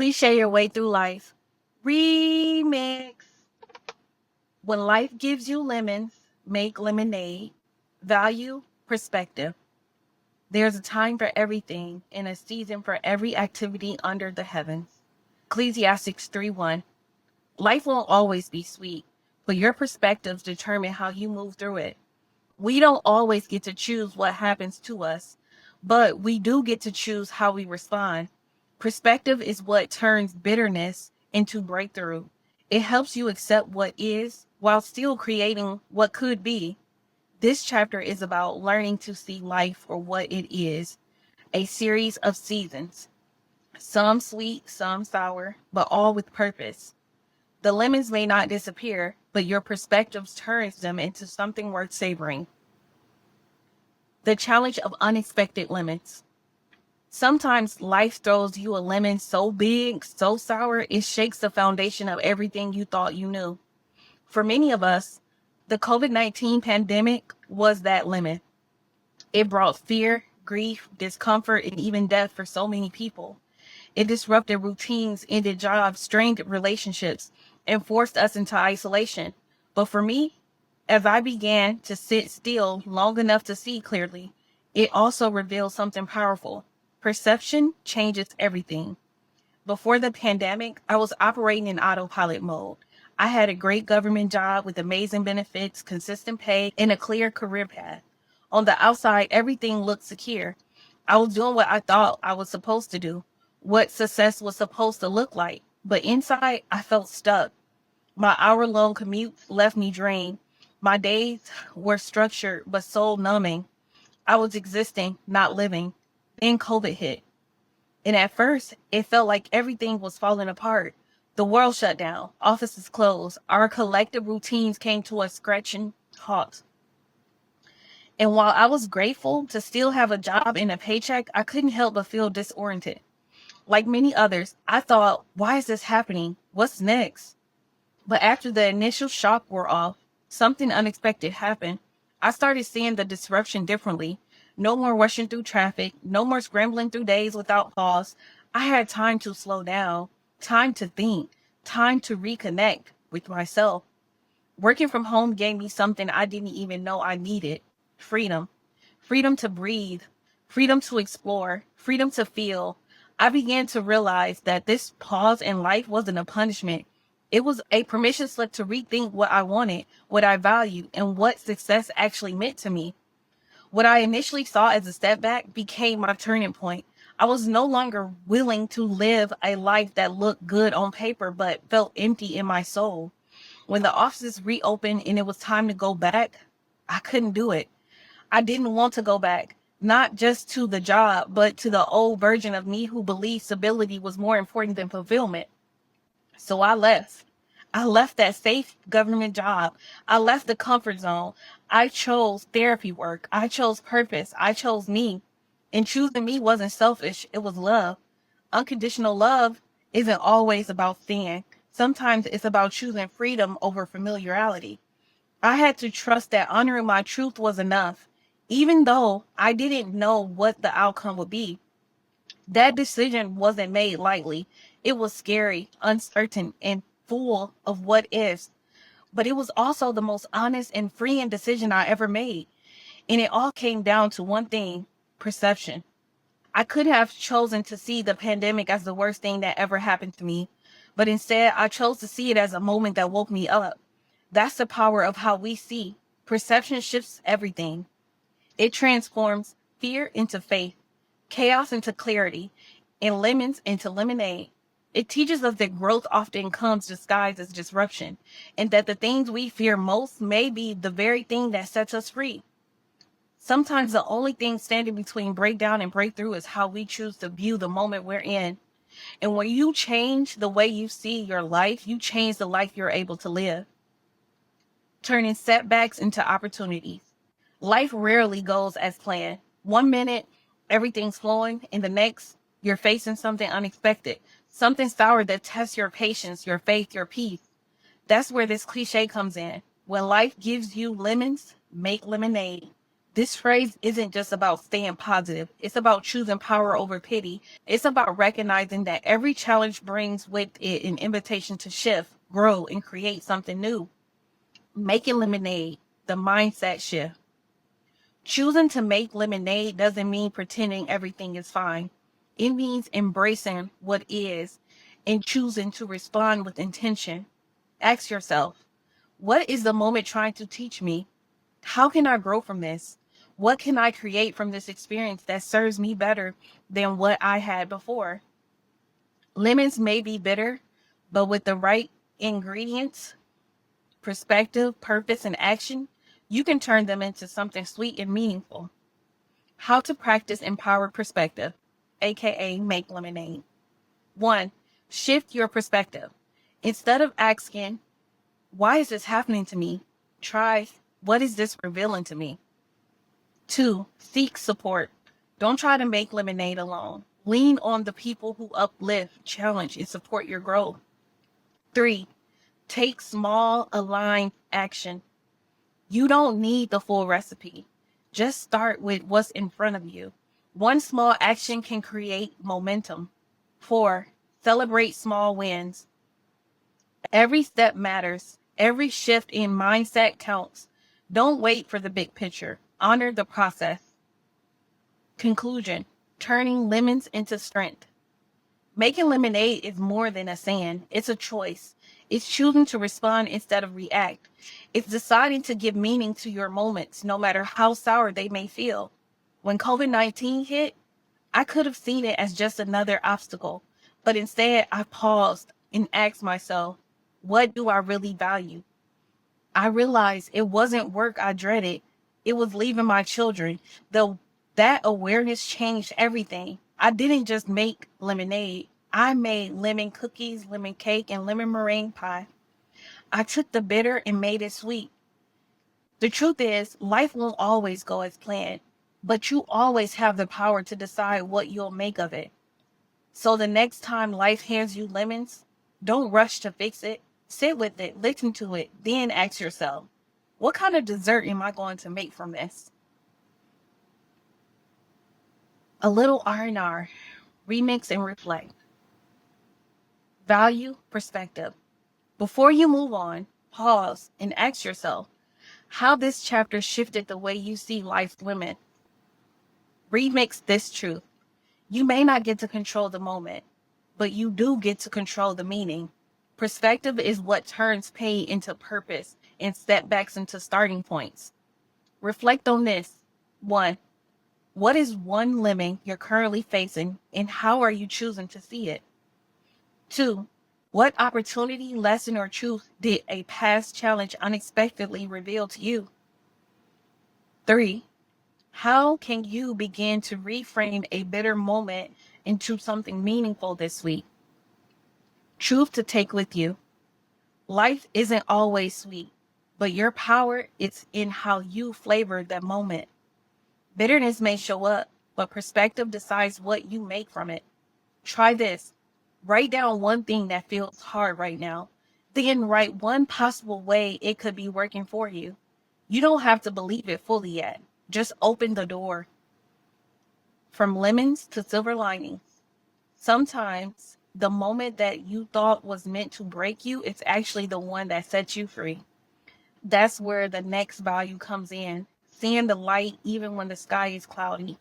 Cliche your way through life. Remix. When life gives you lemons, make lemonade. Value, perspective. There's a time for everything and a season for every activity under the heavens. Ecclesiastes 3:1. Life won't always be sweet, but your perspectives determine how you move through it. We don't always get to choose what happens to us, but we do get to choose how we respond. Perspective is what turns bitterness into breakthrough. It helps you accept what is while still creating what could be. This chapter is about learning to see life for what it is, a series of seasons, some sweet, some sour, but all with purpose. The lemons may not disappear, but your perspective turns them into something worth savoring. The challenge of unexpected lemons. Sometimes life throws you a lemon so big, so sour, it shakes the foundation of everything you thought you knew. For many of us, the COVID-19 pandemic was that lemon. It brought fear, grief, discomfort, and even death for so many people. It disrupted routines, ended jobs, strained relationships, and forced us into isolation. But for me, as I began to sit still long enough to see clearly, it also revealed something powerful. Perception changes everything. Before the pandemic, I was operating in autopilot mode. I had a great government job with amazing benefits, consistent pay, and a clear career path. On the outside, everything looked secure. I was doing what I thought I was supposed to do, what success was supposed to look like. But inside, I felt stuck. My hour-long commute left me drained. My days were structured but soul numbing. I was existing, not living. Then COVID hit. And at first, it felt like everything was falling apart. The world shut down, offices closed, our collective routines came to a scratching halt. And while I was grateful to still have a job and a paycheck, I couldn't help but feel disoriented. Like many others, I thought, why is this happening? What's next? But after the initial shock wore off, something unexpected happened. I started seeing the disruption differently. No more rushing through traffic, no more scrambling through days without pause. I had time to slow down, time to think, time to reconnect with myself. Working from home gave me something I didn't even know I needed: freedom. Freedom to breathe, freedom to explore, freedom to feel. I began to realize that this pause in life wasn't a punishment. It was a permission slip to rethink what I wanted, what I valued, and what success actually meant to me. What I initially saw as a setback became my turning point. I was no longer willing to live a life that looked good on paper but felt empty in my soul. When the offices reopened and it was time to go back, I couldn't do it. I didn't want to go back, not just to the job, but to the old version of me who believed stability was more important than fulfillment. So I left. I left that safe government job. I left the comfort zone. I chose therapy work. I chose purpose. I chose me. And choosing me wasn't selfish, it was love. Unconditional love isn't always about thin. Sometimes it's about choosing freedom over familiarity. I had to trust that honoring my truth was enough, even though I didn't know what the outcome would be. That decision wasn't made lightly. It was scary, uncertain, and full of what ifs. But it was also the most honest and freeing decision I ever made. And it all came down to one thing: perception. I could have chosen to see the pandemic as the worst thing that ever happened to me, but instead I chose to see it as a moment that woke me up. That's the power of how we see. Perception shifts everything. It transforms fear into faith, chaos into clarity, and lemons into lemonade. It teaches us that growth often comes disguised as disruption, and that the things we fear most may be the very thing that sets us free. Sometimes the only thing standing between breakdown and breakthrough is how we choose to view the moment we're in. And when you change the way you see your life, you change the life you're able to live, turning setbacks into opportunities. Life rarely goes as planned. One minute, everything's flowing, and the next, you're facing something unexpected, something sour that tests your patience, your faith, your peace. That's where this cliche comes in. When life gives you lemons, make lemonade. This phrase isn't just about staying positive. It's about choosing power over pity. It's about recognizing that every challenge brings with it an invitation to shift, grow, and create something new. Making lemonade, the mindset shift. Choosing to make lemonade doesn't mean pretending everything is fine. It means embracing what is and choosing to respond with intention. Ask yourself, what is the moment trying to teach me? How can I grow from this? What can I create from this experience that serves me better than what I had before? Lemons may be bitter, but with the right ingredients, perspective, purpose, and action, you can turn them into something sweet and meaningful. How to practice empowered perspective, aka make lemonade. 1. Shift your perspective. Instead of asking, why is this happening to me? Try, what is this revealing to me? 2. Seek support. Don't try to make lemonade alone. Lean on the people who uplift, challenge, and support your growth. 3. Take small, aligned action. You don't need the full recipe. Just start with what's in front of you. One small action can create momentum. 4. Celebrate small wins. Every step matters. Every shift in mindset counts. Don't wait for the big picture. Honor the process. Conclusion: turning lemons into strength. Making lemonade is more than a saying, it's a choice. It's choosing to respond instead of react. It's deciding to give meaning to your moments, no matter how sour they may feel. When COVID-19 hit, I could have seen it as just another obstacle, but instead I paused and asked myself, what do I really value? I realized it wasn't work I dreaded. It was leaving my children. Though that awareness changed everything. I didn't just make lemonade. I made lemon cookies, lemon cake, and lemon meringue pie. I took the bitter and made it sweet. The truth is, life won't always go as planned, but you always have the power to decide what you'll make of it. So the next time life hands you lemons, don't rush to fix it. Sit with it, listen to it, then ask yourself, what kind of dessert am I going to make from this? A little R&R, remix and reflect. Value, perspective. Before you move on, pause and ask yourself how this chapter shifted the way you see life's women. Remix this truth. You may not get to control the moment, but you do get to control the meaning. Perspective is what turns pain into purpose and setbacks into starting points. Reflect on this. 1. What is one lemon you're currently facing, and how are you choosing to see it? 2. What opportunity, lesson, or truth did a past challenge unexpectedly reveal to you? 3. How can you begin to reframe a bitter moment into something meaningful this week? Truth to take with you. Life isn't always sweet, but your power is in how you flavor that moment. Bitterness may show up, but perspective decides what you make from it. Try this. Write down one thing that feels hard right now. Then write one possible way it could be working for you. You don't have to believe it fully yet. Just open the door. From lemons to silver linings. Sometimes the moment that you thought was meant to break you is actually the one that sets you free. That's where the next value comes in. Seeing the light even when the sky is cloudy.